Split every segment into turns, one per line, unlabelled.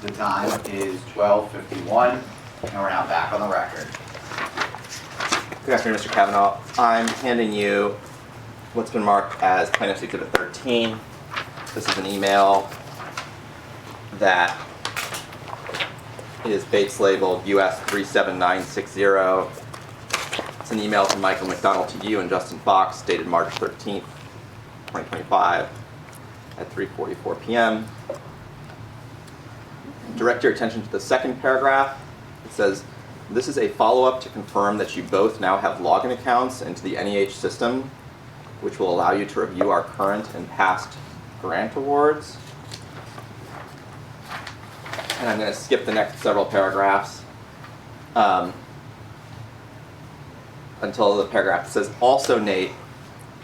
The time is 12:51, and we're now back on the record.
Good afternoon, Mr. Cavanaugh. I'm handing you what's been marked as Plaintiff's Exhibit 13. This is an email that is base labeled US 37960. It's an email from Michael McDonald to you and Justin Fox, dated March 13th, 2025 at 3:44 p.m. Direct your attention to the second paragraph. It says, this is a follow-up to confirm that you both now have login accounts into the NEH system, which will allow you to review our current and past grant awards. And I'm going to skip the next several paragraphs until the paragraph that says, also Nate,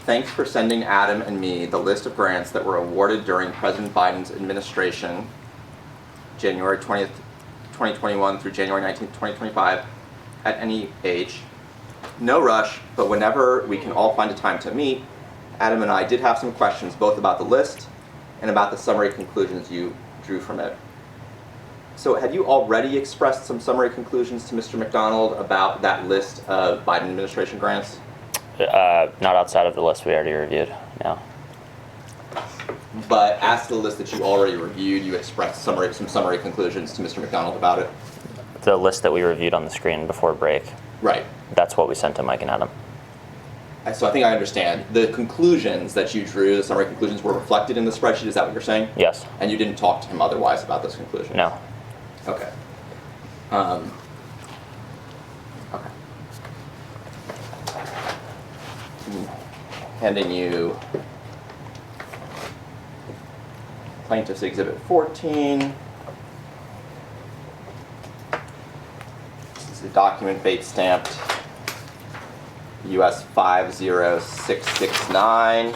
thanks for sending Adam and me the list of grants that were awarded during President Biden's administration, January 20th, 2021 through January 19th, 2025 at NEH. No rush, but whenever we can all find a time to meet, Adam and I did have some questions both about the list and about the summary conclusions you drew from it. So had you already expressed some summary conclusions to Mr. McDonald about that list of Biden administration grants?
Not outside of the list we already reviewed, no.
But as to the list that you already reviewed, you expressed some summary conclusions to Mr. McDonald about it?
The list that we reviewed on the screen before break.
Right.
That's what we sent to Mike and Adam.
So I think I understand. The conclusions that you drew, the summary conclusions, were reflected in the spreadsheet, is that what you're saying?
Yes.
And you didn't talk to him otherwise about those conclusions?
No.
Okay. Okay. Handing you Plaintiff's Exhibit 14. This is a document bait stamped US 50669.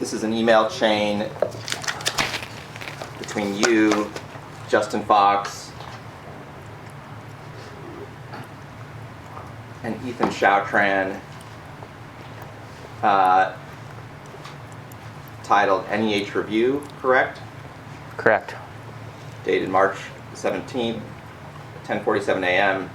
This is an email chain between you, Justin Fox, and Ethan Chautran, titled NEH Review, correct?
Correct.
Dated March 17th, 10:47 a.m.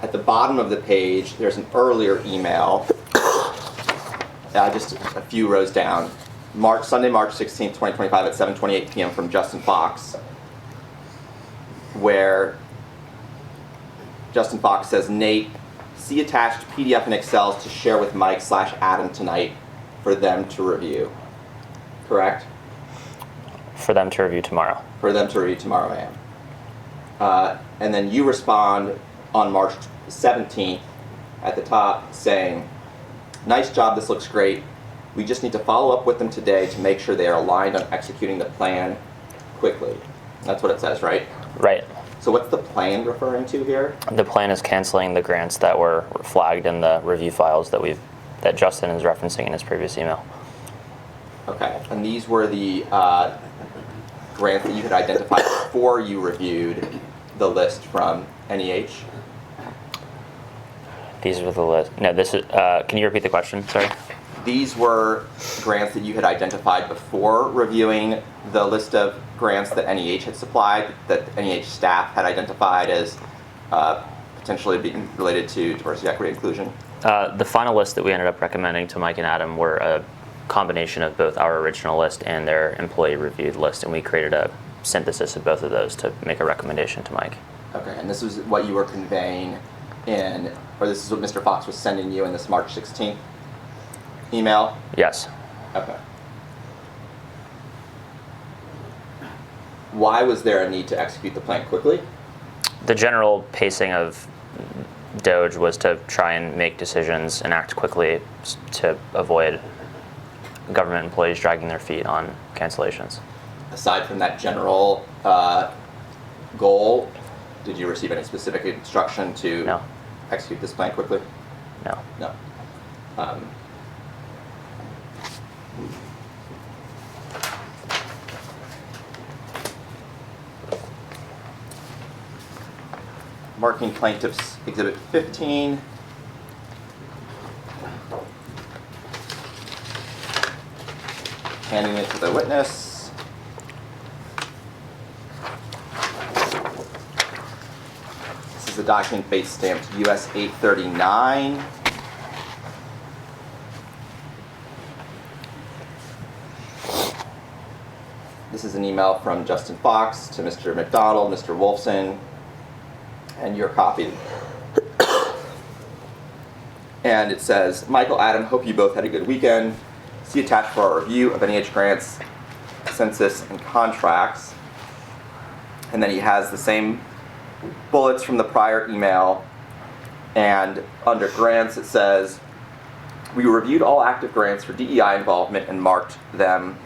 At the bottom of the page, there's an earlier email, just a few rows down, Sunday, March 16th, 2025 at 7:28 p.m. from Justin Fox, where Justin Fox says, Nate, see attached PDF and Excels to share with Mike/Adam tonight for them to review. Correct?
For them to review tomorrow.
For them to review tomorrow, ma'am. And then you respond on March 17th at the top saying, nice job, this looks great. We just need to follow up with them today to make sure they are aligned on executing the plan quickly. That's what it says, right?
Right.
So what's the plan referring to here?
The plan is canceling the grants that were flagged in the review files that Justin is referencing in his previous email.
Okay, and these were the grants that you had identified before you reviewed the list from NEH?
These were the list. No, this is. Can you repeat the question? Sorry.
These were grants that you had identified before reviewing the list of grants that NEH had supplied, that NEH staff had identified as potentially being related to diversity, equity, inclusion?
The final list that we ended up recommending to Mike and Adam were a combination of both our original list and their employee reviewed list, and we created a synthesis of both of those to make a recommendation to Mike.
Okay, and this was what you were conveying in, or this is what Mr. Fox was sending you in this March 16th email?
Yes.
Okay. Why was there a need to execute the plan quickly?
The general pacing of DOGE was to try and make decisions and act quickly to avoid government employees dragging their feet on cancellations.
Aside from that general goal, did you receive any specific instruction to execute this plan quickly?
No.
No. marking plaintiff's Exhibit 15. Handing it to the witness. This is a document base stamped US 839. This is an email from Justin Fox to Mr. McDonald, Mr. Wolfson, and you're copied. And it says, Michael, Adam, hope you both had a good weekend. See attached for our review of NEH grants, census, and contracts. And then he has the same bullets from the prior email. And under grants, it says, we reviewed all active grants for DEI involvement and marked them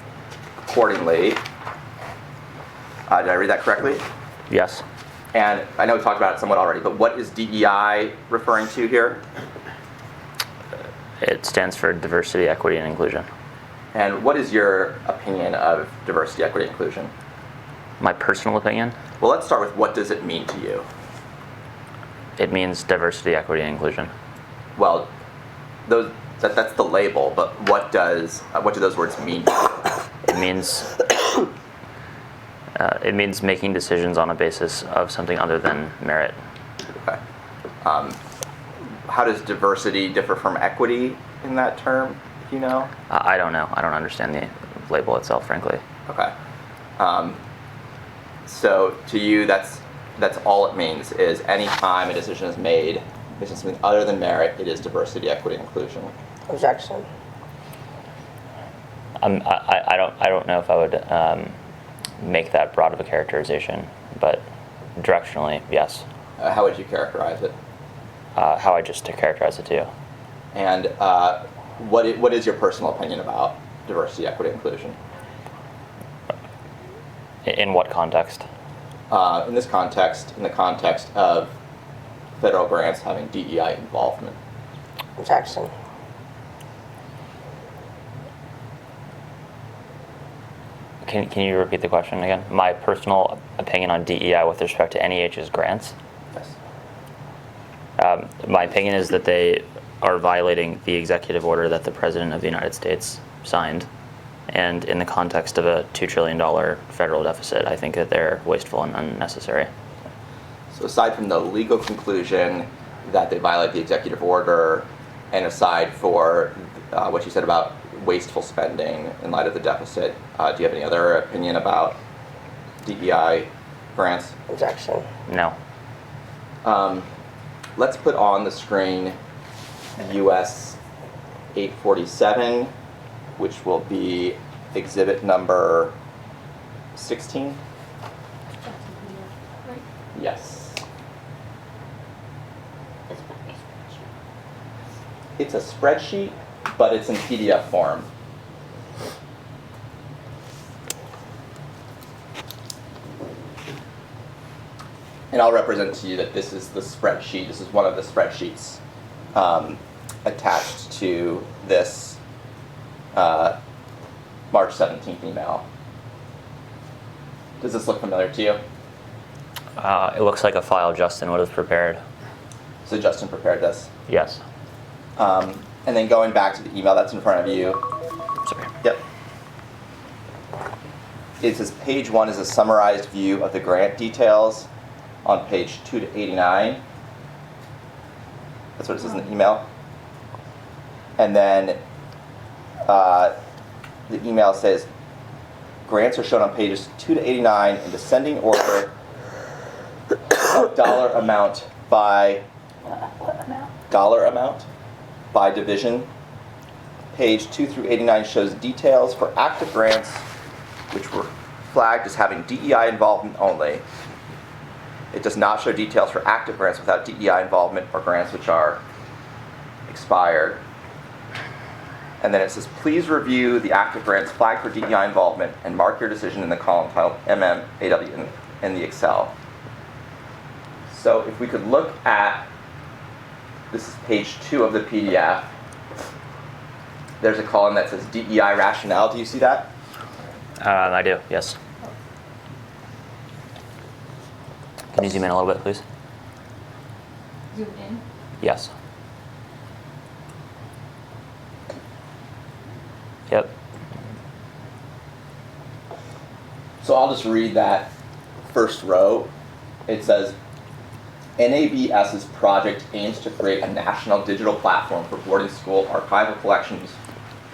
accordingly. Did I read that correctly?
Yes.
And I know we talked about it somewhat already, but what is DEI referring to here?
It stands for diversity, equity, and inclusion.
And what is your opinion of diversity, equity, inclusion?
My personal opinion?
Well, let's start with what does it mean to you?
It means diversity, equity, and inclusion.
Well, that's the label, but what do those words mean to you?
It means making decisions on a basis of something other than merit.
Okay. How does diversity differ from equity in that term, if you know?
I don't know. I don't understand the label itself, frankly.
Okay. So to you, that's all it means, is any time a decision is made based on something other than merit, it is diversity, equity, inclusion.
Objection.
I don't know if I would make that broad of a characterization, but directionally, yes.
How would you characterize it?
How I just characterize it to you.
And what is your personal opinion about diversity, equity, inclusion?
In what context?
In this context, in the context of federal grants having DEI involvement.
Objection.
Can you repeat the question again? My personal opinion on DEI with respect to NEH's grants?
Yes.
My opinion is that they are violating the executive order that the President of the United States signed. And in the context of a $2 trillion federal deficit, I think that they're wasteful and unnecessary.
So aside from the legal conclusion that they violate the executive order, and aside for what you said about wasteful spending in light of the deficit, do you have any other opinion about DEI grants?
Objection.
No.
Let's put on the screen US 847, which will be exhibit number 16. Yes. It's a spreadsheet, but it's in PDF form. And I'll represent to you that this is the spreadsheet. This is one of the spreadsheets attached to this March 17th email. Does this look familiar to you?
It looks like a file Justin would have prepared.
So Justin prepared this.
Yes.
And then going back to the email that's in front of you.
Sorry.
Yep. It says page 1 is a summarized view of the grant details on page 2 to 89. That's what it says in the email. And then the email says grants are shown on pages 2 to 89 in descending order of dollar amount by division. Page 2 through 89 shows details for active grants which were flagged as having DEI involvement only. It does not show details for active grants without DEI involvement or grants which are expired. And then it says, please review the active grants flagged for DEI involvement and mark your decision in the column titled MLA-ACLS-AHA in the Excel. So if we could look at, this is page 2 of the PDF. There's a column that says DEI rationale. Do you see that?
I do, yes. Can you zoom in a little bit, please?
Zoom in?
Yes. Yep.
So I'll just read that first row. It says, NABS's project aims to create a national digital platform for boarding school archival collections,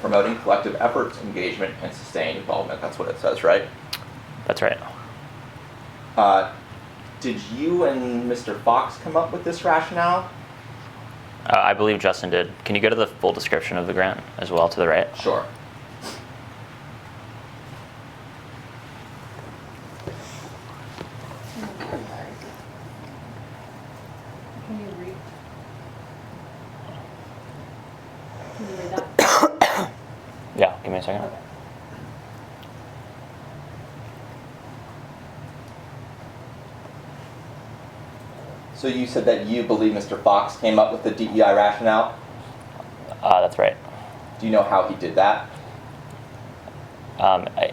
promoting collective efforts, engagement, and sustained involvement. That's what it says, right?
That's right.
Did you and Mr. Fox come up with this rationale?
I believe Justin did. Can you go to the full description of the grant as well to the right?
Sure.
Can you read? Can you read that?
Yeah, give me a second.
Okay.
So you said that you believe Mr. Fox came up with the DEI rationale.
That's right.
Do you know how he did that?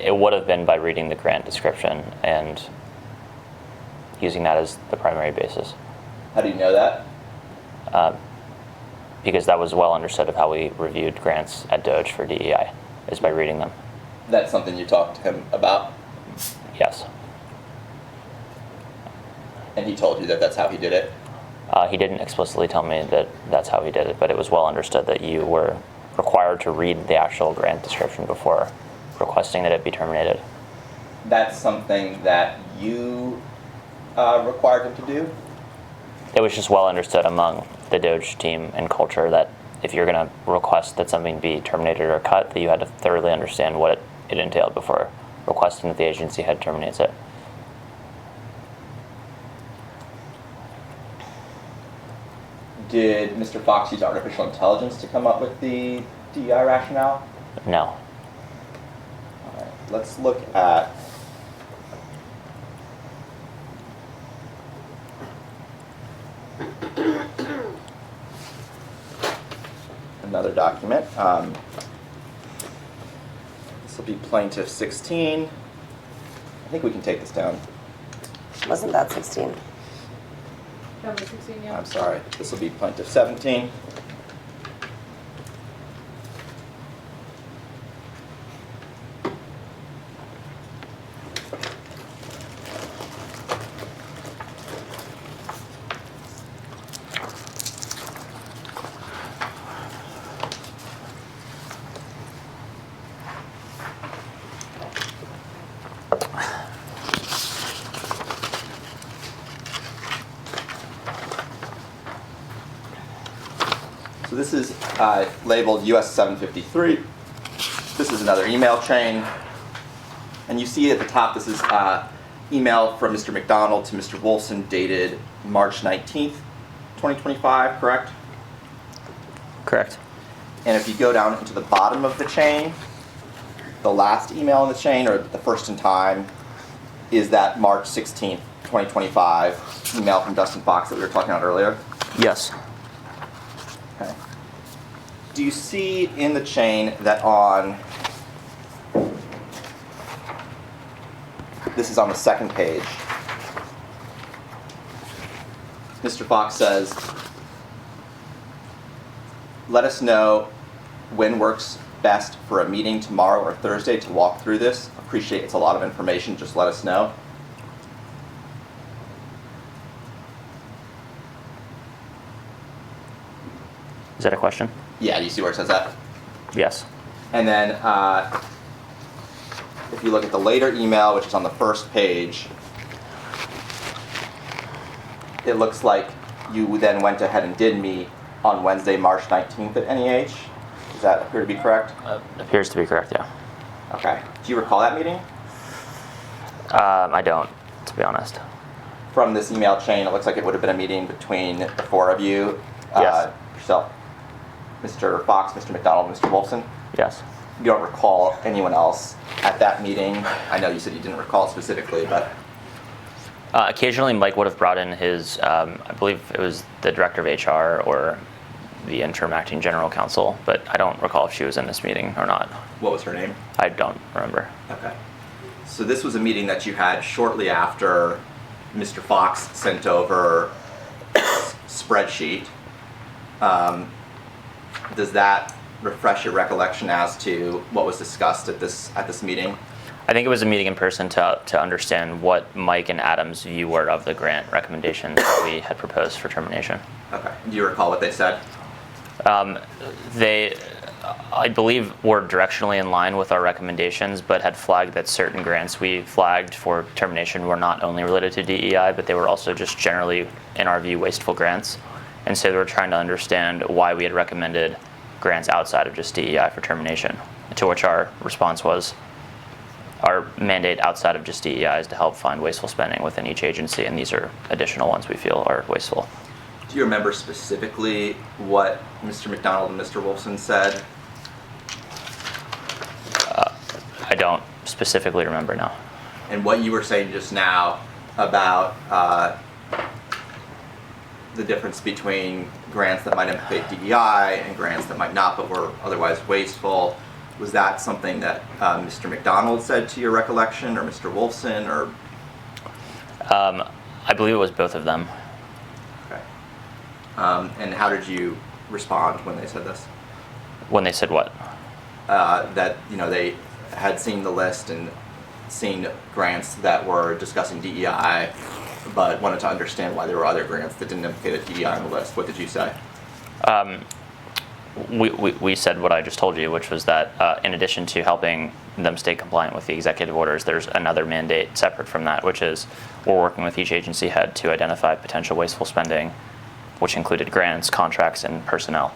It would have been by reading the grant description and using that as the primary basis,
How do you know that?
because that was well understood of how we reviewed grants at DOGE for DEI, is by reading them.
That's something you talked to him about,
Yes.
and he told you that that's how he did it?
He didn't explicitly tell me that that's how he did it, but it was well understood that you were required to read the actual grant description before requesting that it be terminated.
That's something that you required him to do?
It was just well understood among the DOGE team and culture that if you're going to request that something be terminated or cut, that you had to thoroughly understand what it entailed before requesting that the agency head terminates it.
Did Mr. Fox use artificial intelligence to come up with the DEI rationale?
No.
All right, let's look at another document. This will be plaintiff 16. I think we can take this down.
Wasn't that 16?
That was 16, yeah.
I'm sorry. This will be plaintiff 17. So this is labeled US 753. This is another email chain. And you see at the top, this is email from Mr. McDonald to Mr. Wolfson dated March 19th, 2025, correct?
Correct.
And if you go down into the bottom of the chain, the last email in the chain, or the first in time, is that March 16th, 2025 email from Dustin Fox that we were talking about earlier.
Yes.
Okay. Do you see in the chain that on, this is on the second page, Mr. Fox says, let us know when works best for a meeting tomorrow or Thursday to walk through this. Appreciate it's a lot of information, just let us know.
Is that a question?
Yeah, do you see where it says that?
Yes.
And then if you look at the later email, which is on the first page, it looks like you then went ahead and did meet on Wednesday, March 19th at NEH. Does that appear to be correct?
Appears to be correct, yeah.
Okay. Do you recall that meeting?
I don't, to be honest.
From this email chain, it looks like it would have been a meeting between the four of you.
Yes.
Yourself, Mr. Fox, Mr. McDonald, Mr. Wolfson.
Yes.
You don't recall anyone else at that meeting? I know you said you didn't recall specifically, but...
Occasionally, Mike would have brought in his, I believe it was the director of HR or the interim acting general counsel, but I don't recall if she was in this meeting or not.
What was her name?
I don't remember.
Okay. So this was a meeting that you had shortly after Mr. Fox sent over spreadsheet. Does that refresh your recollection as to what was discussed at this meeting?
I think it was a meeting in person to understand what Mike and Adam's view were of the grant recommendations that we had proposed for termination.
Okay. Do you recall what they said?
They, I believe, were directionally in line with our recommendations, but had flagged that certain grants we flagged for termination were not only related to DEI, but they were also just generally, in our view, wasteful grants. And so they were trying to understand why we had recommended grants outside of just DEI for termination, to which our response was, our mandate outside of just DEI is to help find wasteful spending within each agency, and these are additional ones we feel are wasteful.
Do you remember specifically what Mr. McDonald and Mr. Wolfson said?
I don't specifically remember now.
And what you were saying just now about the difference between grants that might implicate DEI and grants that might not but were otherwise wasteful, was that something that Mr. McDonald said to your recollection, or Mr. Wolfson, or?
I believe it was both of them.
Okay. And how did you respond when they said this?
When they said what?
That, you know, they had seen the list and seen grants that were discussing DEI, but wanted to understand why there were other grants that didn't implicate a DEI on the list. What did you say?
We said what I just told you, which was that in addition to helping them stay compliant with the executive orders, there's another mandate separate from that, which is we're working with each agency head to identify potential wasteful spending, which included grants, contracts, and personnel.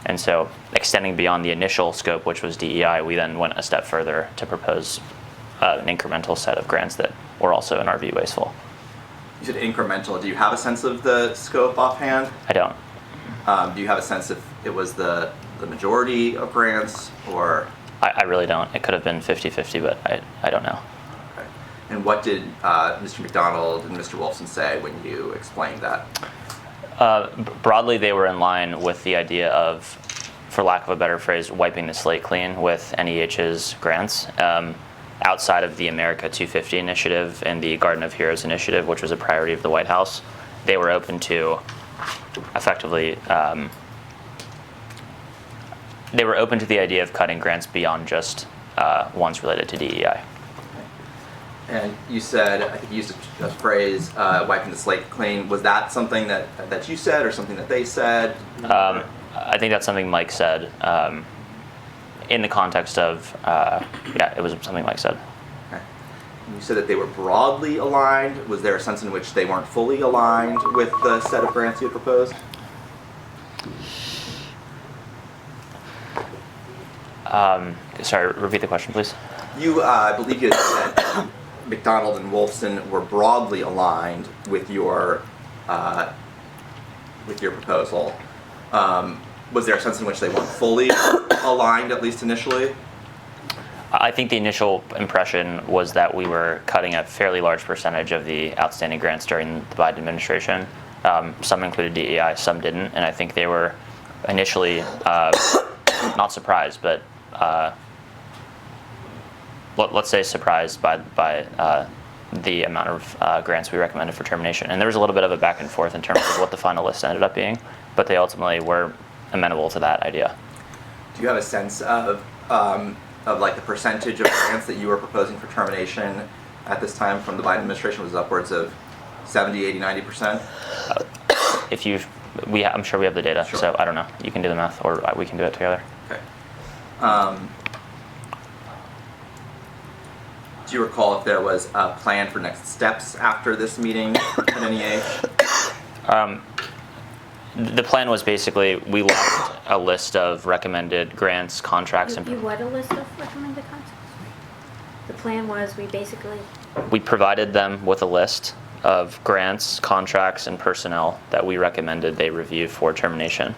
And so extending beyond the initial scope, which was DEI, we then went a step further to propose an incremental set of grants that were also, in our view, wasteful.
You said incremental. Do you have a sense of the scope offhand?
I don't.
Do you have a sense if it was the majority of grants, or?
I really don't. It could have been 50-50, but I don't know.
Okay. And what did Mr. McDonald and Mr. Wolfson say when you explained that?
Broadly, they were in line with the idea of, for lack of a better phrase, wiping the slate clean with NEH's grants. Outside of the America 250 initiative and the Garden of Heroes initiative, which was a priority of the White House, they were open to effectively, they were open to the idea of cutting grants beyond just ones related to DEI.
And you said, I think you used a phrase, wiping the slate clean. Was that something that you said, or something that they said?
I think that's something Mike said. In the context of, yeah, it was something Mike said.
Okay. You said that they were broadly aligned. Was there a sense in which they weren't fully aligned with the set of grants you had proposed?
Sorry, repeat the question, please.
You, I believe you had said that McDonald and Wolfson were broadly aligned with your proposal. Was there a sense in which they weren't fully aligned, at least initially?
I think the initial impression was that we were cutting a fairly large percentage of the outstanding grants during the Biden administration. Some included DEI, some didn't, and I think they were initially not surprised, but let's say surprised by the amount of grants we recommended for termination. And there was a little bit of a back and forth in terms of what the final list ended up being, but they ultimately were amenable to that idea.
Do you have a sense of like the percentage of grants that you were proposing for termination at this time from the Biden administration? Was upwards of 70, 80, 90%?
I'm sure we have the data,
Sure.
So I don't know. You can do the math, or we can do it together.
Okay. Do you recall if there was a plan for next steps after this meeting at NEH?
The plan was basically we left a list of recommended grants, contracts,
You
and
what a list of recommended contracts? The plan was
we provided them with a list of grants, contracts, and personnel that we recommended they review for termination.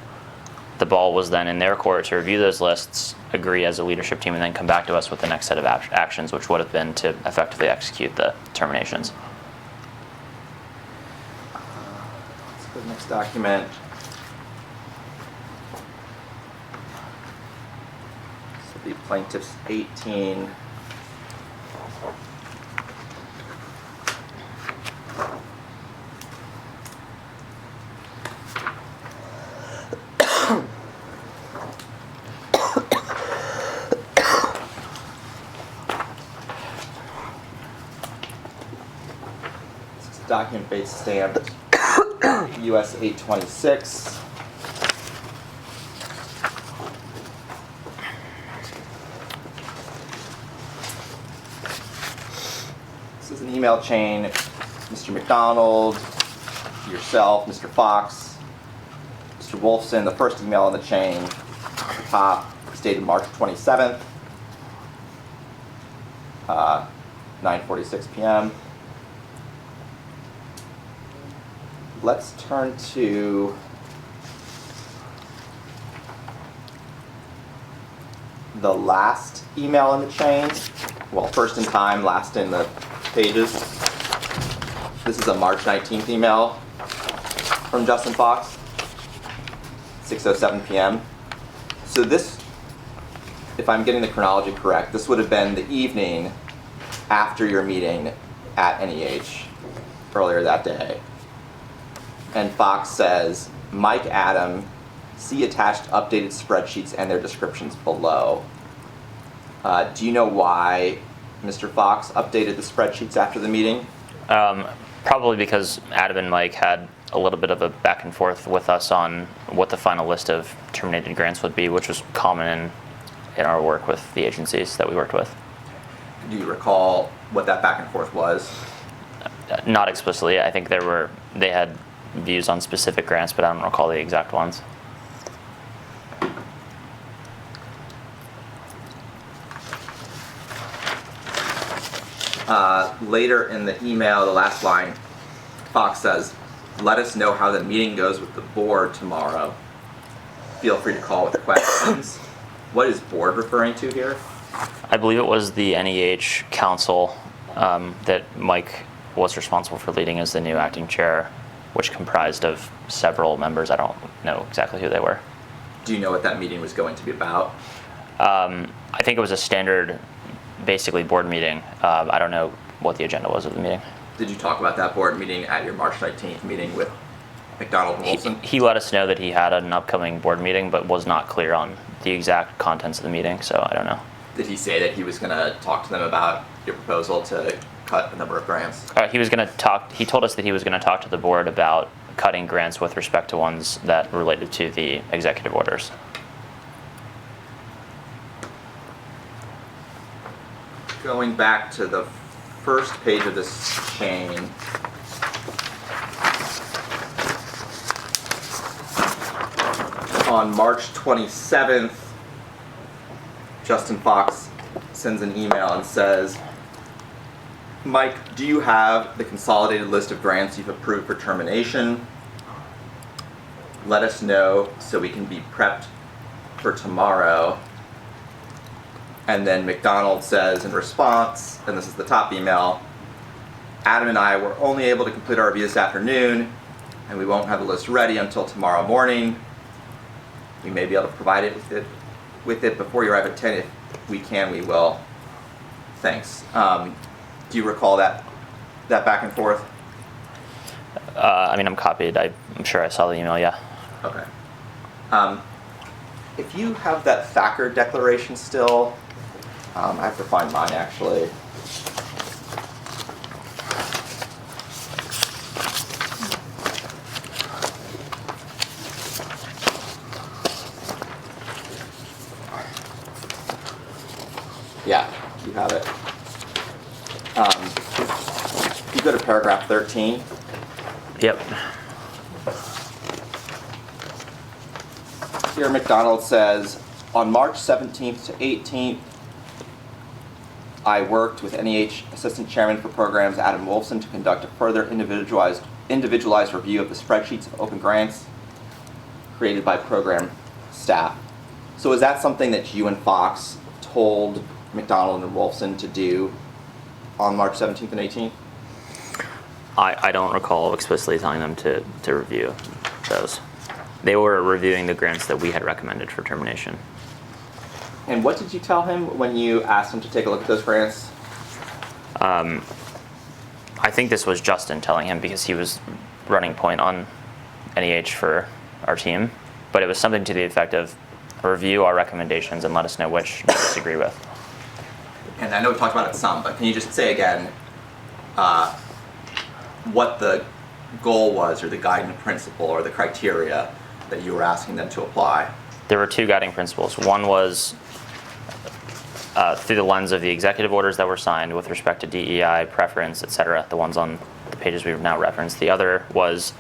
The ball was then in their court to review those lists, agree as a leadership team, and then come back to us with the next set of actions, which would have been to effectively execute the terminations.
Let's go to the next document. So the plaintiff's 18. document base stamped US 826. This is an email chain. Mr. McDonald, yourself, Mr. Fox, Mr. Wolfson, the first email in the chain at the top is dated March 27th, 9:46 p.m. Let's turn to the last email in the chain. Well, first in time, last in the pages. This is a March 19th email from Justin Fox, 6:07 p.m. So this, if I'm getting the chronology correct, this would have been the evening after your meeting at NEH earlier that day. And Fox says, Mike, Adam, see attached updated spreadsheets and their descriptions below. Do you know why Mr. Fox updated the spreadsheets after the meeting?
Probably because Adam and Mike had a little bit of a back and forth with us on what the final list of terminated grants would be, which was common in our work with the agencies that we worked with.
Do you recall what that back and forth was?
Not explicitly. I think they had views on specific grants, but I don't recall the exact ones.
Later in the email, the last line, Fox says, let us know how the meeting goes with the board tomorrow. Feel free to call with questions. What is board referring to here?
I believe it was the NEH council that Mike was responsible for leading as the new acting chair, which comprised of several members. I don't know exactly who they were.
Do you know what that meeting was going to be about?
I think it was a standard, basically, board meeting. I don't know what the agenda was of the meeting.
Did you talk about that board meeting at your March 19th meeting with McDonald and Wilson?
He let us know that he had an upcoming board meeting, but was not clear on the exact contents of the meeting, so I don't know.
Did he say that he was going to talk to them about your proposal to cut a number of grants?
He told us that he was going to talk to the board about cutting grants with respect to ones that related to the executive orders.
Going back to the first page of this chain, on March 27th, Justin Fox sends an email and says, Mike, do you have the consolidated list of grants you've approved for termination? Let us know so we can be prepped for tomorrow. And then McDonald says in response, and this is the top email, Adam and I were only able to complete our review this afternoon, and we won't have the list ready until tomorrow morning. We may be able to provide it with it before you arrive at 10. If we can, we will. Thanks. Do you recall that back and forth?
I'm copied. I'm sure I saw the email, yeah.
Okay. If you have that Thacker declaration still, I have to find mine actually. Yeah, you have it. You go to paragraph 13.
Yep.
Here McDonald says, on March 17th to 18th, I worked with NEH Assistant Chairman for Programs Adam Wolfson to conduct a further individualized review of the spreadsheets of open grants created by program staff. So is that something that you and Fox told McDonald and Wolfson to do on March 17th and 18th?
I don't recall explicitly telling them to review those. They were reviewing the grants that we had recommended for termination.
And what did you tell him when you asked him to take a look at those grants?
I think this was Justin telling him because he was running point on NEH for our team, but it was something to the effect of review our recommendations and let us know which you disagree with.
And I know we talked about it some, but can you just say again what the goal was, or the guiding principle, or the criteria that you were asking them to apply.
There were two guiding principles. One was through the lens of the executive orders that were signed with respect to DEI, preference, et cetera, the ones on the pages we've now referenced. The other was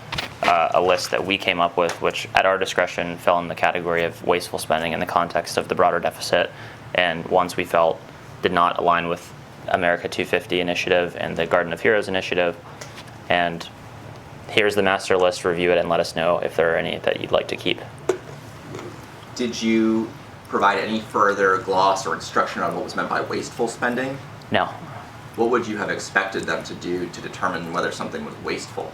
a list that we came up with, which at our discretion fell in the category of wasteful spending in the context of the broader deficit, and ones we felt did not align with America 250 initiative and the Garden of Heroes initiative. And here's the master list, review it and let us know if there are any that you'd like to keep.
Did you provide any further gloss or instruction on what was meant by wasteful spending?
No.
What would you have expected them to do to determine whether something was wasteful?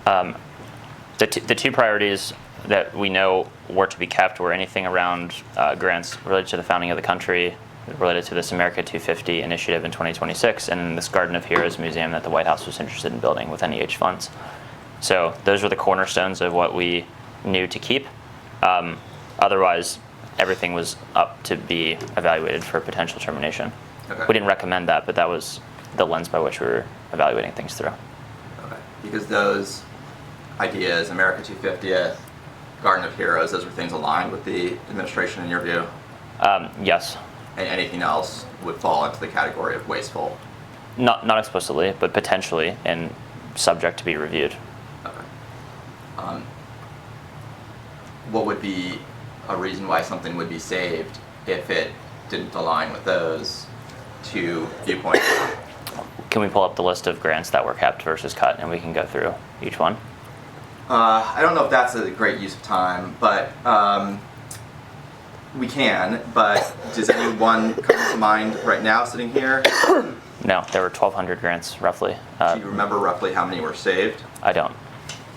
The two priorities that we know were to be kept were anything around grants related to the founding of the country, related to this America 250 initiative in 2026, and this Garden of Heroes museum that the White House was interested in building with NEH funds. So those were the cornerstones of what we knew to keep. Otherwise, everything was up to be evaluated for potential termination.
Okay.
We didn't recommend that, but that was the lens by which we were evaluating things through.
Okay. Because those ideas, America 250th, Garden of Heroes, those were things aligned with the administration in your view?
Yes.
And anything else would fall into the category of wasteful?
Not explicitly, but potentially, and subject to be reviewed.
Okay. What would be a reason why something would be saved if it didn't align with those two viewpoints?
Can we pull up the list of grants that were kept versus cut, and we can go through each one?
I don't know if that's a great use of time, but we can. But does anyone come to mind right now sitting here?
No, there were 1,200 grants roughly.
Do you remember roughly how many were saved?
I don't.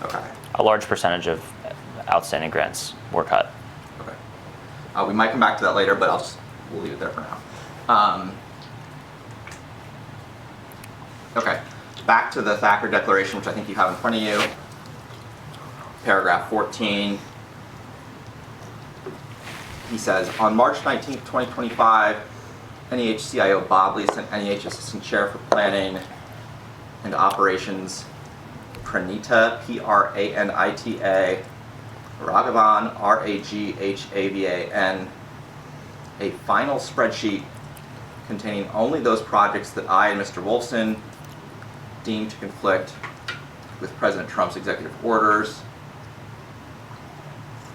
Okay.
A large percentage of outstanding grants were cut.
Okay. We might come back to that later, but we'll leave it there for now. Okay. Back to the Thacker Declaration, which I think you have in front of you. Paragraph 14. He says, on March 19th, 2025, NEH CIO Bobley sent NEH Assistant Chair for Planning and Operations Pranita, Pranita, Raghavan, Raghavan, a final spreadsheet containing only those projects that I and Mr. Wolfson deemed to conflict with President Trump's executive orders.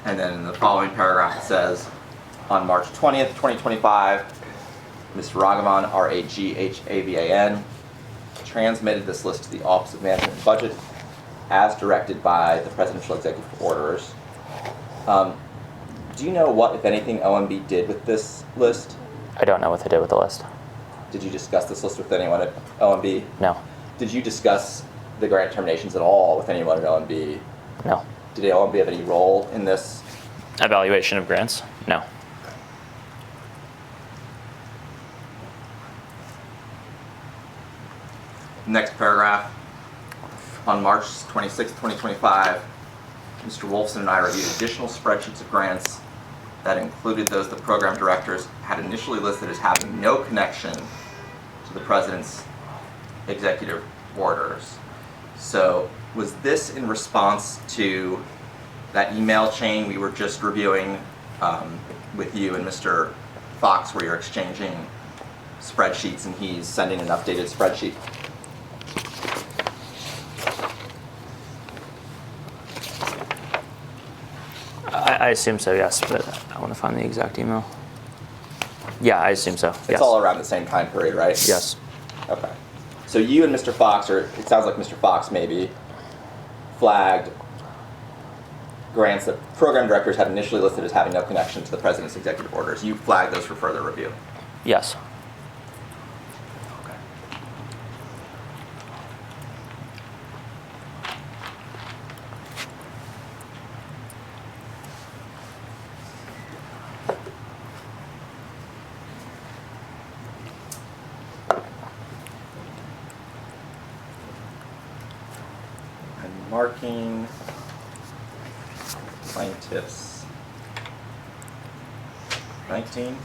And then in the following paragraph it says, on March 20th, 2025, Mr. Raghavan, Raghavan, transmitted this list to the Office of Management and Budget as directed by the presidential executive orders. Do you know what, if anything, OMB did with this list?
I don't know what they did with the list.
Did you discuss this list with anyone at OMB?
No.
Did you discuss the grant terminations at all with anyone at OMB?
No.
Did OMB have any role in this?
Evaluation of grants? No.
Next paragraph. On March 26, 2025, Mr. Wolfson and I reviewed additional spreadsheets of grants that included those the program directors had initially listed as having no connection to the president's executive orders. So was this in response to that email chain we were just reviewing with you and Mr. Fox, where you're exchanging spreadsheets and he's sending an updated spreadsheet?
I assume so, yes, but I want to find the exact email. Yeah, I assume so.
It's all around the same time period, right?
Yes.
Okay. So you and Mr. Fox, or it sounds like Mr. Fox maybe, flagged grants that program directors had initially listed as having no connection to the president's executive orders. You flagged those for further review.
Yes.
Okay. I'm marking plaintiffs 19.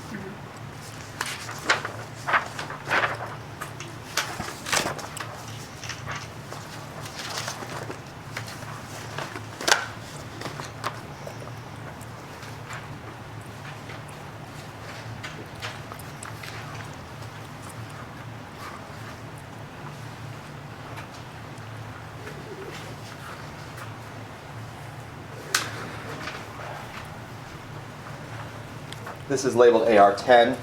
This is labeled AR10.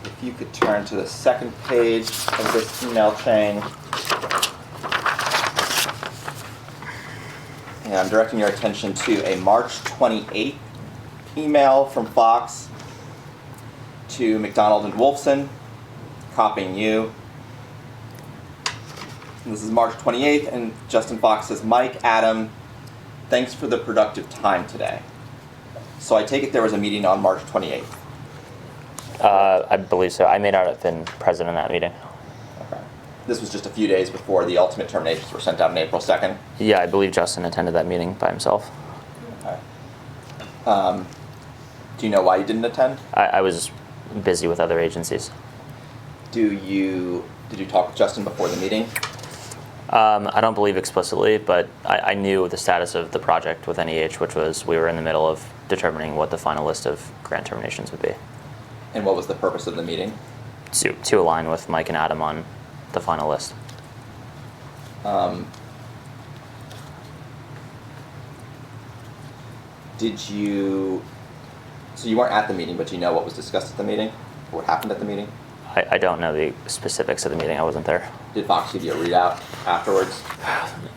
If you could turn to the second page of this email chain. And I'm directing your attention to a March 28th email from Fox to McDonald and Wolfson, copying you. And this is March 28th, and Justin Fox says, Mike, Adam, thanks for the productive time today. So I take it there was a meeting on March 28th.
I believe so. I may not have been present in that meeting.
Okay. This was just a few days before the ultimate terminations were sent out on April 2nd.
Yeah, I believe Justin attended that meeting by himself.
Okay. Do you know why you didn't attend?
I was busy with other agencies.
Did you talk with Justin before the meeting?
I don't believe explicitly, but I knew the status of the project with NEH, which was we were in the middle of determining what the final list of grant terminations would be.
And what was the purpose of the meeting?
To align with Mike and Adam on the final list.
So you weren't at the meeting, but do you know what was discussed at the meeting? Or what happened at the meeting?
I don't know the specifics of the meeting. I wasn't there.
Did Fox give you a readout afterwards?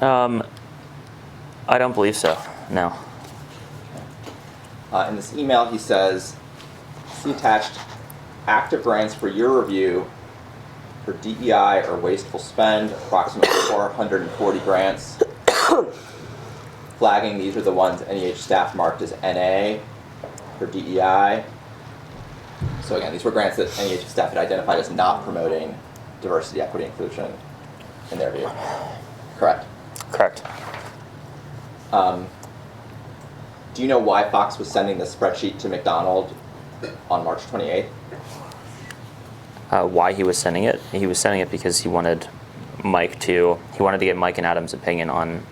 I don't believe so. No.
In this email, he says, see attached active grants for your review for DEI or wasteful spend, approximately 440 grants. Flagging, these are the ones NEH staff marked as NA for DEI. So again, these were grants that NEH staff had identified as not promoting diversity, equity, inclusion in their view. Correct?
Correct.
Do you know why Fox was sending the spreadsheet to McDonald on March 28th?
Why he was sending it? He was sending it because he wanted to get Mike and Adam's opinion on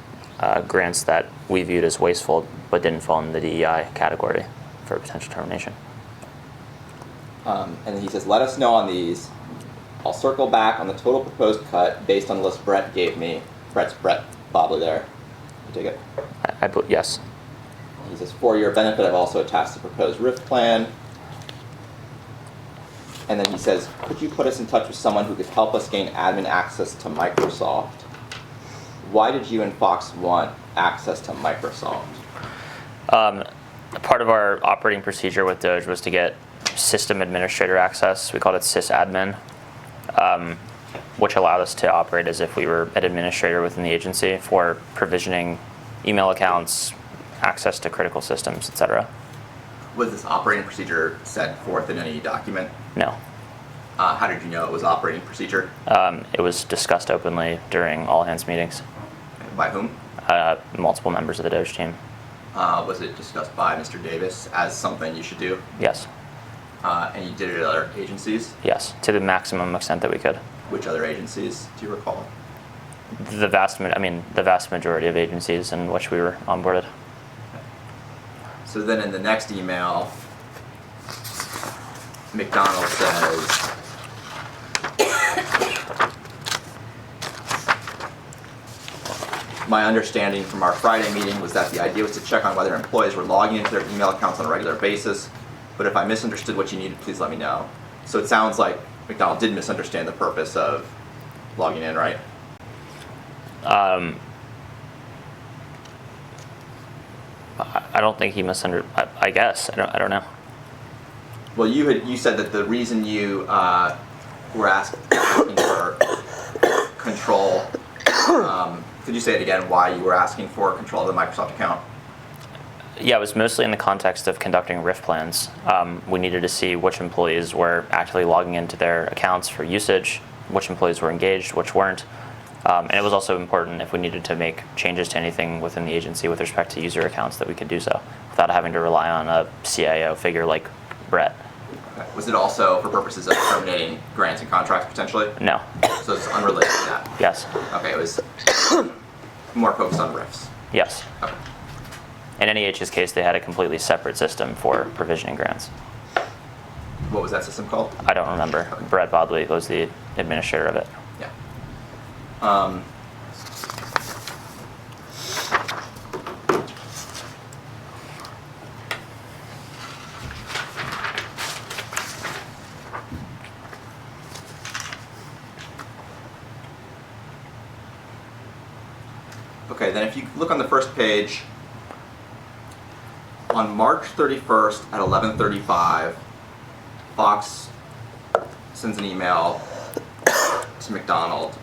grants that we viewed as wasteful but didn't fall in the DEI category for potential termination.
And he says, let us know on these. I'll circle back on the total proposed cut based on the list Brett gave me. Brett Bobley there. You take it?
Yes.
He says, for your benefit, I've also attached the proposed RIF plan. And then he says, could you put us in touch with someone who could help us gain admin access to Microsoft? Why did you and Fox want access to Microsoft?
Part of our operating procedure with DOGE was to get system administrator access. We called it sysadmin, which allowed us to operate as if we were an administrator within the agency for provisioning email accounts, access to critical systems, etc.
Was this operating procedure set forth in any document?
No.
How did you know it was operating procedure?
It was discussed openly during all hands meetings.
By whom?
Multiple members of the DOGE team.
Was it discussed by Mr. Davis as something you should do?
Yes.
And you did it at other agencies?
Yes, to the maximum extent that we could.
Which other agencies do you recall?
The vast majority of agencies in which we were onboarded.
So then in the next email, McDonald says, my understanding from our Friday meeting was that the idea was to check on whether employees were logging into their email accounts on a regular basis, but if I misunderstood what you needed, please let me know. So it sounds like McDonald did misunderstand the purpose of logging in, right?
I don't think he misunderstood. I guess I don't know.
Well, you said that the reason you were asking for control. Could you say it again? Why you were asking for control of the Microsoft account?
Yeah, it was mostly in the context of conducting RIF plans. We needed to see which employees were actually logging into their accounts for usage, which employees were engaged, which weren't. And it was also important if we needed to make changes to anything within the agency with respect to user accounts that we could do so without having to rely on a CIO figure like Brett.
Okay. Was it also for purposes of terminating grants and contracts potentially?
No.
So it's unrelated to that?
Yes.
Okay, it was more focused on RIFs.
Yes.
Okay.
In NEH's case, they had a completely separate system for provisioning grants.
What was that system called?
I don't remember. Brett Bodley was the administrator of it.
Yeah. Okay, then if you look on the first page, on March 31st at 11:35, Fox sends an email to McDonald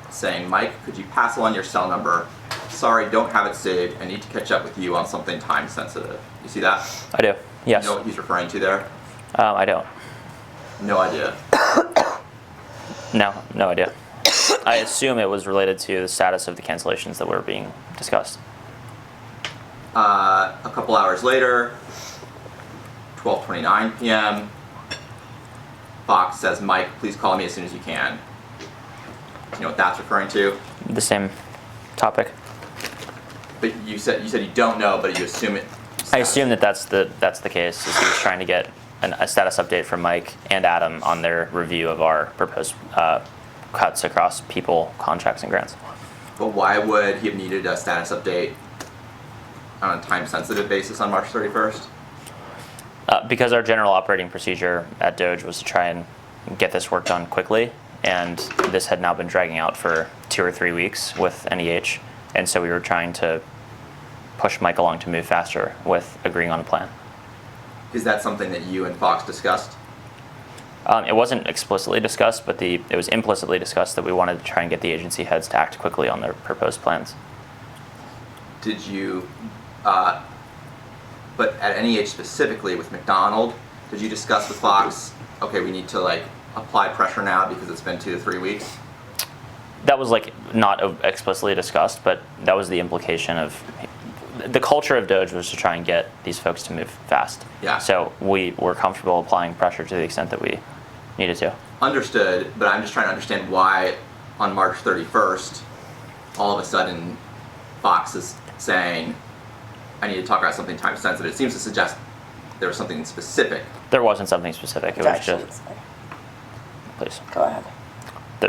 saying, Mike, could you pass along your cell number? Sorry, don't have it saved. I need to catch up with you on something time sensitive. You see that?
I do. Yes.
You know what he's referring to there?
I don't.
No idea.
No idea. I assume it was related to the status of the cancellations that were being discussed.
A couple hours later, 12:29 p.m., Fox says, Mike, please call me as soon as you can. You know what that's referring to?
The same topic.
But you said you don't know, but you assume it.
I assume that that's the case. Is he was trying to get a status update from Mike and Adam on their review of our proposed cuts across people, contracts, and grants.
But why would he have needed a status update on a time-sensitive basis on March 31st?
Because our general operating procedure at DOGE was to try and get this work done quickly, and this had now been dragging out for 2 or 3 weeks with NEH, and so we were trying to push Mike along to move faster with agreeing on a plan.
Is that something that you and Fox discussed?
It wasn't explicitly discussed, but it was implicitly discussed that we wanted to try and get the agency heads to act quickly on their proposed plans.
Did you, but at NEH specifically with McDonald, did you discuss with Fox, okay, we need to like apply pressure now because it's been 2 to 3 weeks?
That was like not explicitly discussed, but that was the implication of the culture of DOGE was to try and get these folks to move fast.
Yeah.
So we were comfortable applying pressure to the extent that we needed to.
Understood, but I'm just trying to understand why on March 31st, all of a sudden Fox is saying, I need to talk about something time sensitive. It seems to suggest there was something specific.
There wasn't something specific. It was just,
Objections.
please.
Go ahead.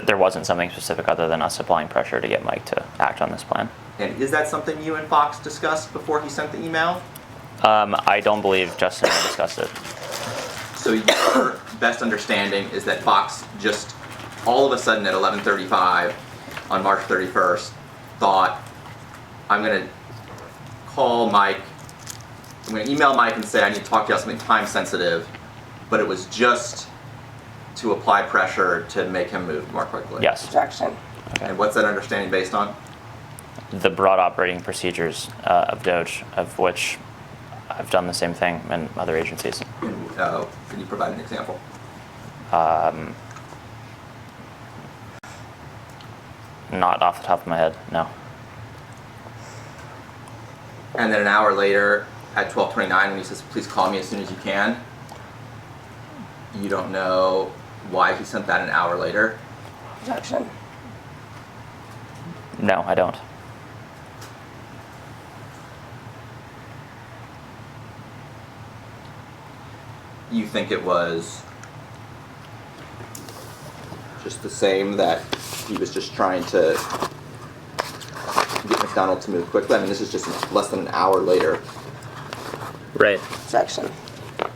There wasn't something specific other than us applying pressure to get Mike to act on this plan.
And is that something you and Fox discussed before he sent the email?
I don't believe Justin and I discussed it.
So your best understanding is that Fox just all of a sudden at 11:35 on March 31st thought, I'm going to call Mike, I'm going to email Mike and say I need to talk to you about something time sensitive, but it was just to apply pressure to make him move more quickly.
Yes.
Objection.
And what's that understanding based on?
The broad operating procedures of DOGE, of which I've done the same thing in other agencies.
Can you provide an example?
Not off the top of my head, no.
And then an hour later at 12:29 when he says, please call me as soon as you can, you don't know why he sent that an hour later?
Objection.
No, I don't.
You think it was just the same, that he was just trying to get McDonald to move quickly? I mean, this is just less than an hour later.
Right.
Objection.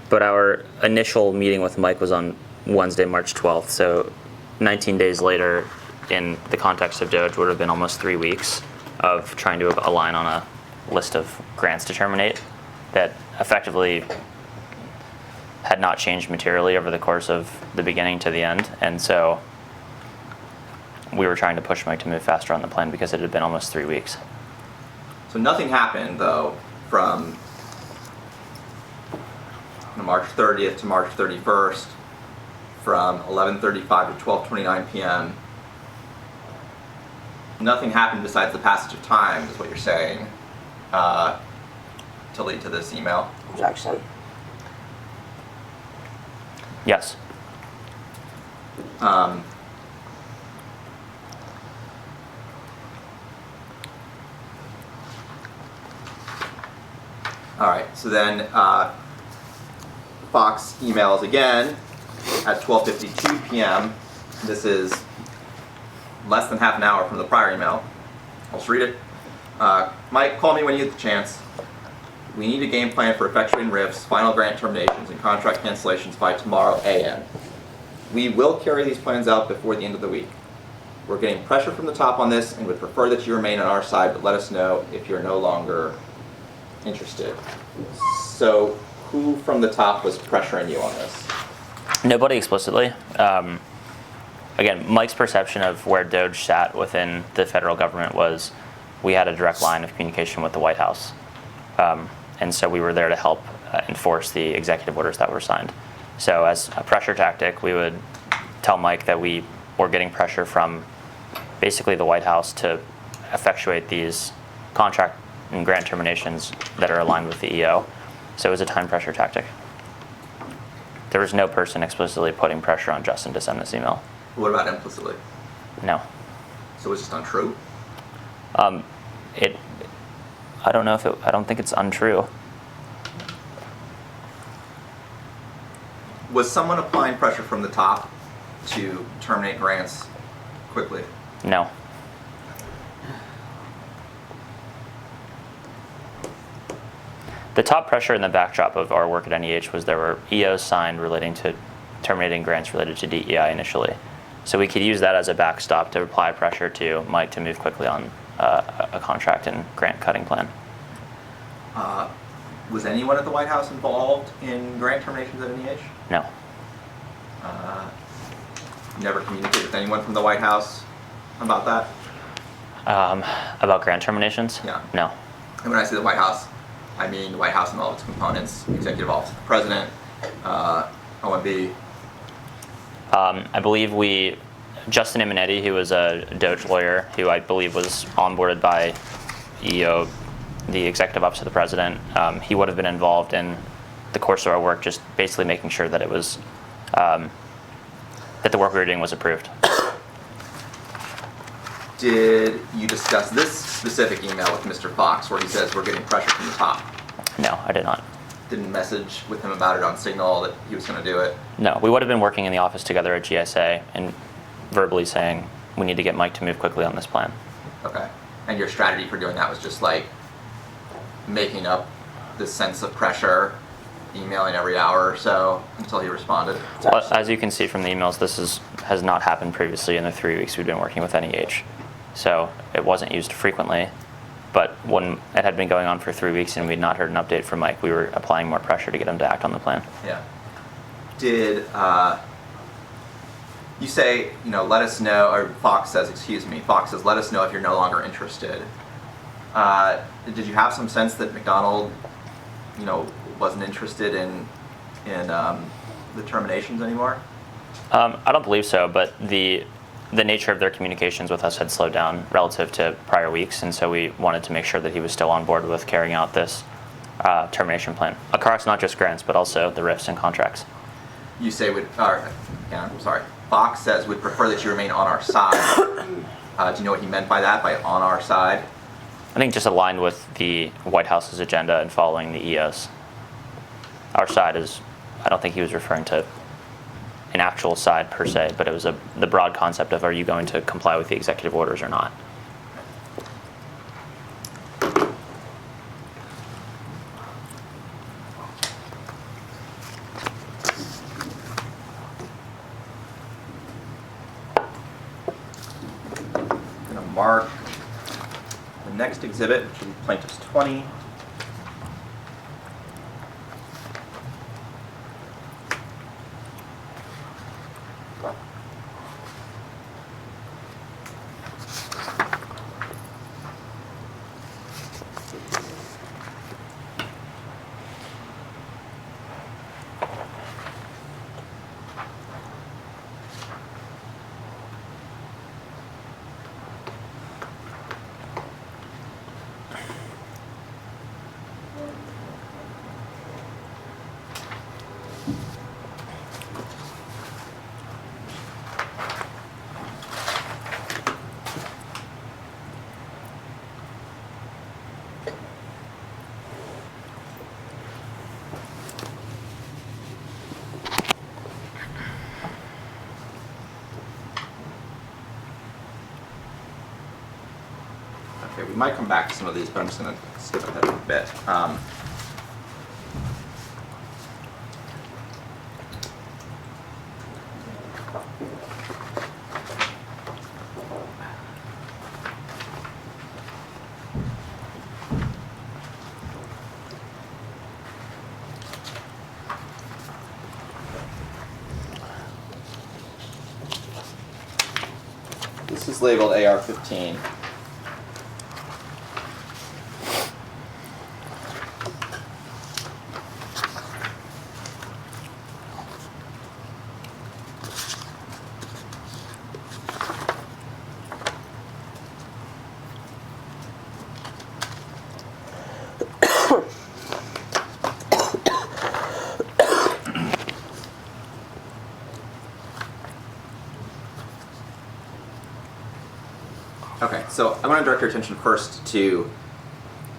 But our initial meeting with Mike was on Wednesday, March 12th, so 19 days later, in the context of DOGE, would have been almost 3 weeks of trying to align on a list of grants to terminate that effectively had not changed materially over the course of the beginning to the end. And so we were trying to push Mike to move faster on the plan because it had been almost 3 weeks.
So nothing happened, though, from March 30th to March 31st, from 11:35 to 12:29 p.m. Nothing happened besides the passage of time, is what you're saying, to lead to this email.
Objection.
Yes.
All right, so then Fox emails again at 12:52 p.m. This is less than half an hour from the prior email. I'll just read it. Mike, call me when you get the chance. We need a game plan for effectuating RIFs, final grant terminations, and contract cancellations by tomorrow a.m. We will carry these plans out before the end of the week. We're getting pressure from the top on this and would prefer that you remain on our side, but let us know if you're no longer interested. So who from the top was pressuring you on this?
Nobody explicitly. Again, Mike's perception of where DOGE sat within the federal government was we had a direct line of communication with the White House. And so we were there to help enforce the executive orders that were signed. So as a pressure tactic, we would tell Mike that we were getting pressure from basically the White House to effectuate these contract and grant terminations that are aligned with the EO. So it was a time pressure tactic. There was no person explicitly putting pressure on Justin to send this email.
What about implicitly?
No.
So it's just untrue?
I don't know if I don't think it's untrue.
Was someone applying pressure from the top to terminate grants quickly?
No. The top pressure in the backdrop of our work at NEH was there were EOs signed relating to terminating grants related to DEI initially. So we could use that as a backstop to apply pressure to Mike to move quickly on a contract and grant cutting plan.
Was anyone at the White House involved in grant terminations at NEH?
No.
Never communicated with anyone from the White House about that?
About grant terminations?
Yeah.
No.
And when I say the White House, I mean the White House and all of its components, Executive Office of the President, OMB.
I believe Justin Imonetti, who was a DOGE lawyer, who I believe was onboarded by EO, the Executive Office of the President, he would have been involved in the course of our work, just basically making sure that it was, that the work we were doing was approved.
Did you discuss this specific email with Mr. Fox where he says we're getting pressure from the top?
No, I did not.
Didn't message with him about it on Signal that he was going to do it?
No, we would have been working in the office together at GSA and verbally saying we need to get Mike to move quickly on this plan.
Okay. And your strategy for doing that was just like making up this sense of pressure, emailing every hour or so until he responded?
Well, as you can see from the emails, this has not happened previously in the 3 weeks we've been working with NEH. So it wasn't used frequently, but when it had been going on for 3 weeks and we'd not heard an update from Mike, we were applying more pressure to get him to act on the plan.
Yeah. Did you say, let us know, or Fox says, let us know if you're no longer interested. Did you have some sense that McDonald, wasn't interested in the terminations anymore?
I don't believe so, but the nature of their communications with us had slowed down relative to prior weeks, and so we wanted to make sure that he was still on board with carrying out this termination plan across not just grants, but also the RIFs and contracts.
You say Fox says would prefer that you remain on our side. Do you know what he meant by that, by on our side?
I think just aligned with the White House's agenda and following the EOs. Our side is, I don't think he was referring to an actual side per se, but it was the broad concept of, are you going to comply with the executive orders or not?
I'm going to mark the next exhibit, which is Plaintiff's 20. might come back to some of these, but I'm just going to skip ahead a bit. This is labeled AR-15. Okay, so I want to direct your attention first to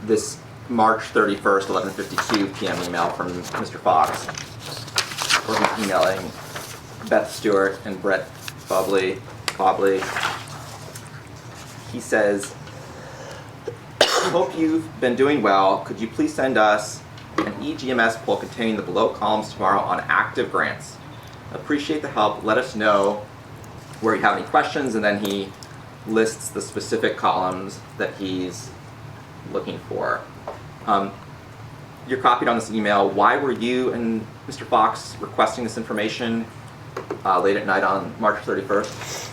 this March 31st, 11:52 p.m. email from Mr. Fox, where he's emailing Beth Stewart and Brett Bobley. He says, "Hope you've been doing well. Could you please send us an eGMS poll containing the below columns tomorrow on active grants? Appreciate the help. Let us know where you have any questions," and then he lists the specific columns that he's looking for. You're copied on this email. Why were you and Mr. Fox requesting this information late at night on March 31st?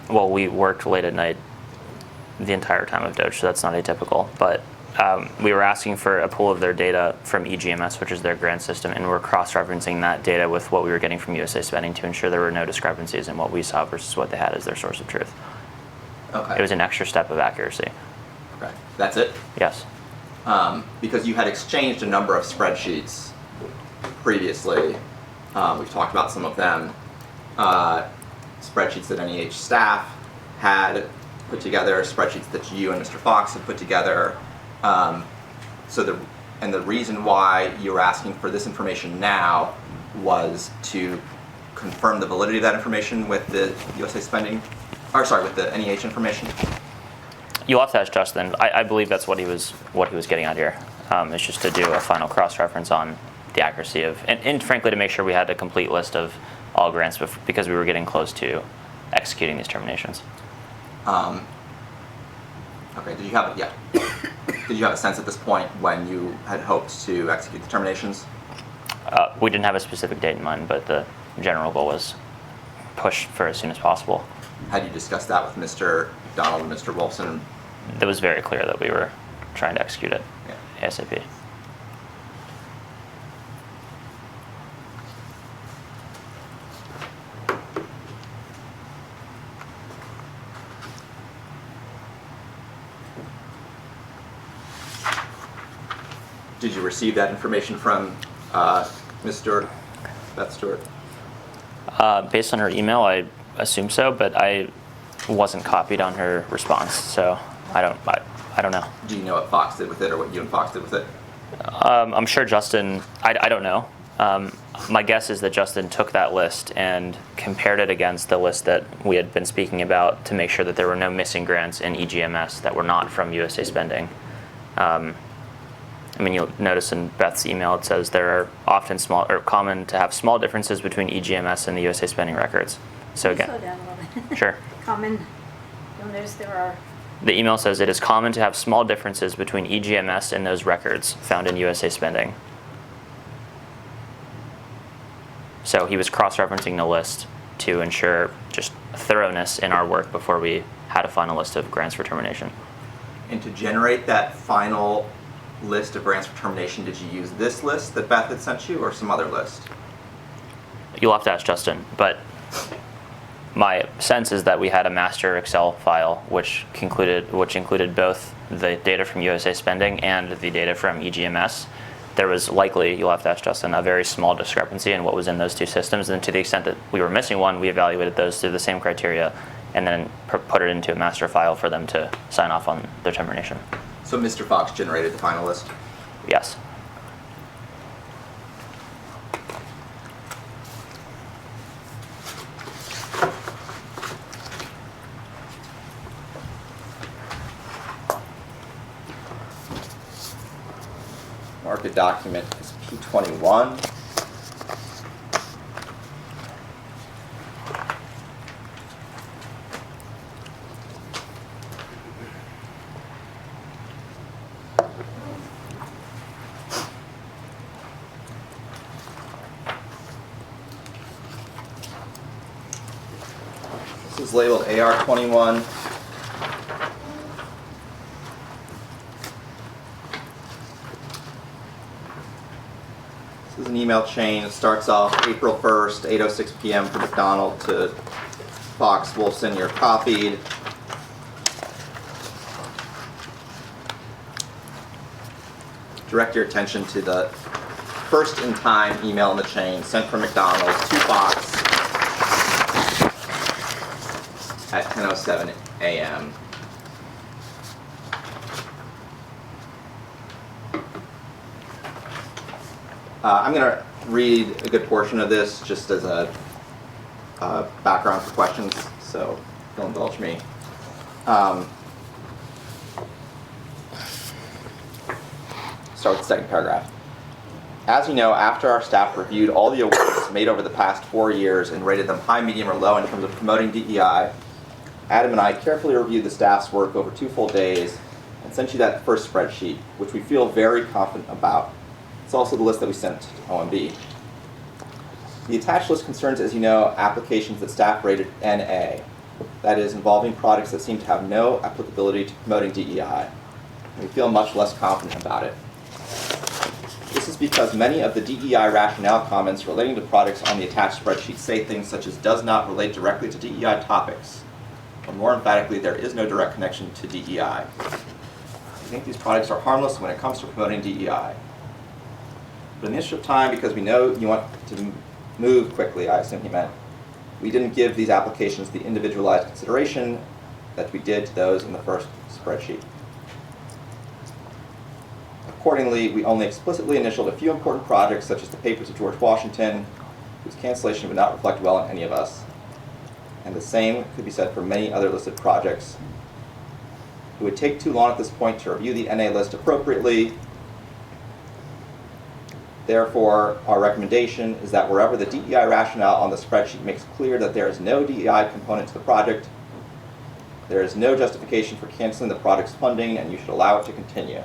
Well, we worked late at night the entire time of DOGE, so that's not atypical. But we were asking for a pool of their data from eGMS, which is their grant system, and we're cross-referencing that data with what we were getting from USA Spending to ensure there were no discrepancies in what we saw versus what they had as their source of truth.
Okay.
It was an extra step of accuracy.
Okay. That's it?
Yes.
Because you had exchanged a number of spreadsheets previously. We've talked about some of them. Spreadsheets that NEH staff had put together, spreadsheets that you and Mr. Fox had put together. The reason why you were asking for this information now was to confirm the validity of that information with the USA Spending, with the NEH information.
You'll have to ask Justin. I believe that's what he was getting at here. It's just to do a final cross-reference on the accuracy of, and frankly to make sure we had a complete list of all grants because we were getting close to executing these terminations.
Okay. Did you have a sense at this point when you had hoped to execute the terminations?
We didn't have a specific date in mind, but the general goal was push for as soon as possible.
Had you discussed that with Mr. McDonald and Mr. Wolfson?
It was very clear that we were trying to execute it ASAP.
Did you receive that information from Ms. Stewart, Beth Stewart?
Based on her email, I assume so, but I wasn't copied on her response, so I don't know.
Do you know what Fox did with it, or what you and Fox did with it?
I'm sure Justin, I don't know. My guess is that Justin took that list and compared it against the list that we had been speaking about to make sure that there were no missing grants in eGMS that were not from USA Spending. You'll notice in Beth's email it says there are often common to have small differences between eGMS and the USA Spending records. So again,
Slow down a little bit.
sure.
Common, you'll notice there are,
The email says it is common to have small differences between eGMS and those records found in USA Spending. So he was cross-referencing the list to ensure just thoroughness in our work before we had a final list of grants for termination.
And to generate that final list of grants for termination, did you use this list that Beth had sent you, or some other list?
You'll have to ask Justin, but my sense is that we had a master Excel file which included both the data from USA Spending and the data from eGMS. There was likely, you'll have to ask Justin, a very small discrepancy in what was in those two systems, and to the extent that we were missing one, we evaluated those through the same criteria and then put it into a master file for them to sign off on their termination.
So Mr. Fox generated the final list?
Yes.
Market document is P21. This is labeled AR21. This is an email chain. It starts off April 1st, 8:06 p.m. for McDonald to Fox, Wolfson, you're copied. Direct your attention to the first in time email in the chain sent from McDonald to Fox at 10:07 a.m. I'm going to read a good portion of this just as a background for questions, so you'll indulge me. Start with the second paragraph. As you know, after our staff reviewed all the awards made over the past 4 years and rated them high, medium, or low in terms of promoting DEI, Adam and I carefully reviewed the staff's work over 2 full days and sent you that first spreadsheet, which we feel very confident about. It's also the list that we sent to OMB. The attached list concerns, as you know, applications that staff rated NA, that is, involving products that seem to have no applicability to promoting DEI. And we feel much less confident about it. This is because many of the DEI rationale comments relating to products on the attached spreadsheet say things such as does not relate directly to DEI topics, or more emphatically, there is no direct connection to DEI. We think these products are harmless when it comes to promoting DEI. But in the interest of time, because we know you want to move quickly, I assume he meant, we didn't give these applications the individualized consideration that we did to those in the first spreadsheet. Accordingly, we only explicitly initialed a few important projects, such as the papers of George Washington, whose cancellation would not reflect well on any of us. And the same could be said for many other listed projects. It would take too long at this point to review the NA list appropriately. Therefore, our recommendation is that wherever the DEI rationale on the spreadsheet makes clear that there is no DEI component to the project, there is no justification for canceling the project's funding, and you should allow it to continue.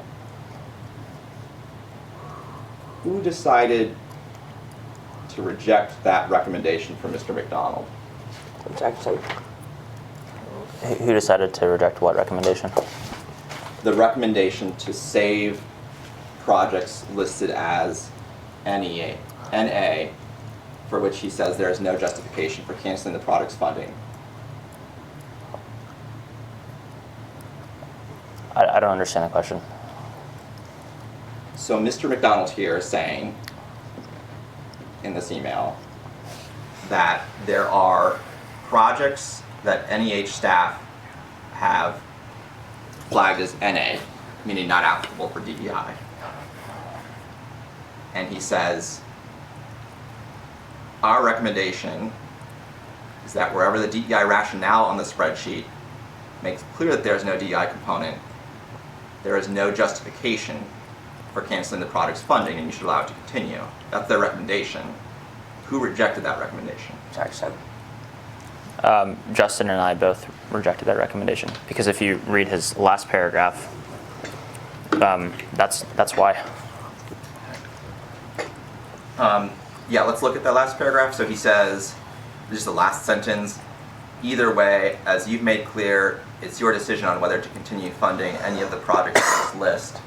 Who decided to reject that recommendation from Mr. McDonald?
Objection.
Who decided to reject what recommendation?
The recommendation to save projects listed as NA, for which he says there is no justification for canceling the project's funding.
I don't understand the question.
So Mr. McDonald here is saying in this email that there are projects that NEH staff have flagged as NA, meaning not applicable for DEI. And he says, our recommendation is that wherever the DEI rationale on the spreadsheet makes clear that there is no DEI component, there is no justification for canceling the project's funding, and you should allow it to continue. That's their recommendation. Who rejected that recommendation?
Objection.
Justin and I both rejected that recommendation because if you read his last paragraph, that's why.
Yeah, let's look at that last paragraph. So he says, just the last sentence, either way, as you've made clear, it's your decision on whether to continue funding any of the projects on this list.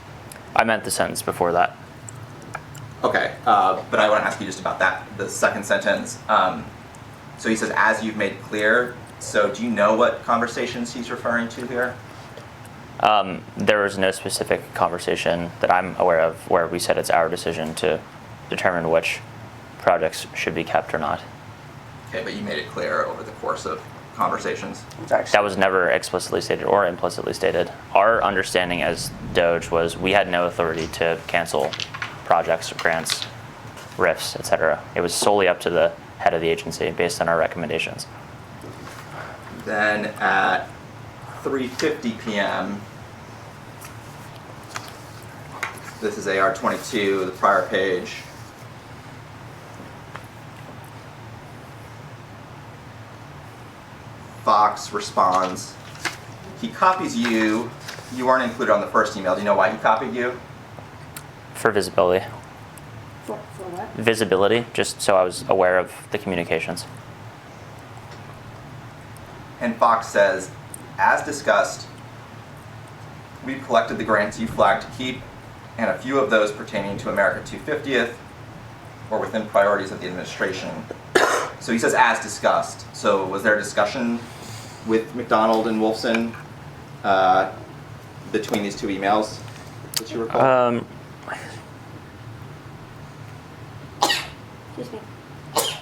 I meant the sentence before that.
Okay, but I want to ask you just about that, the second sentence. So he says, as you've made clear. So do you know what conversations he's referring to here?
There was no specific conversation that I'm aware of where we said it's our decision to determine which projects should be kept or not.
Okay, but you made it clear over the course of conversations.
Objection.
That was never explicitly stated or implicitly stated. Our understanding as DOGE was we had no authority to cancel projects, grants, RIFs, etc. It was solely up to the head of the agency based on our recommendations.
Then at 3:50 p.m., This is AR 22, the prior page. Fox responds. He copies you. You weren't included on the first email. Do you know why he copied you?
For visibility.
For what?
Visibility, just so I was aware of the communications.
And Fox says, as discussed, we've collected the grants you flagged to keep, and a few of those pertaining to America 250th or within priorities of the administration. So he says, as discussed. So was there a discussion with McDonald and Wolfson between these two emails that you recall?
Excuse me.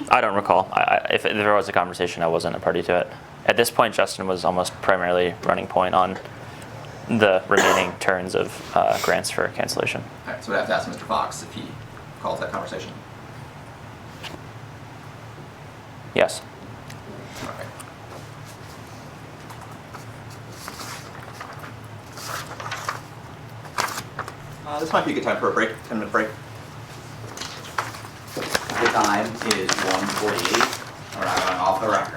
I don't recall. If there was a conversation, I wasn't a party to it. At this point, Justin was almost primarily running point on the remaining turns of grants for cancellation.
All right, so we'd have to ask Mr. Fox if he calls that conversation.
Yes.
Okay. This might be a good time for a break, 10-minute break.
The time is 1:48. We're not going off the record.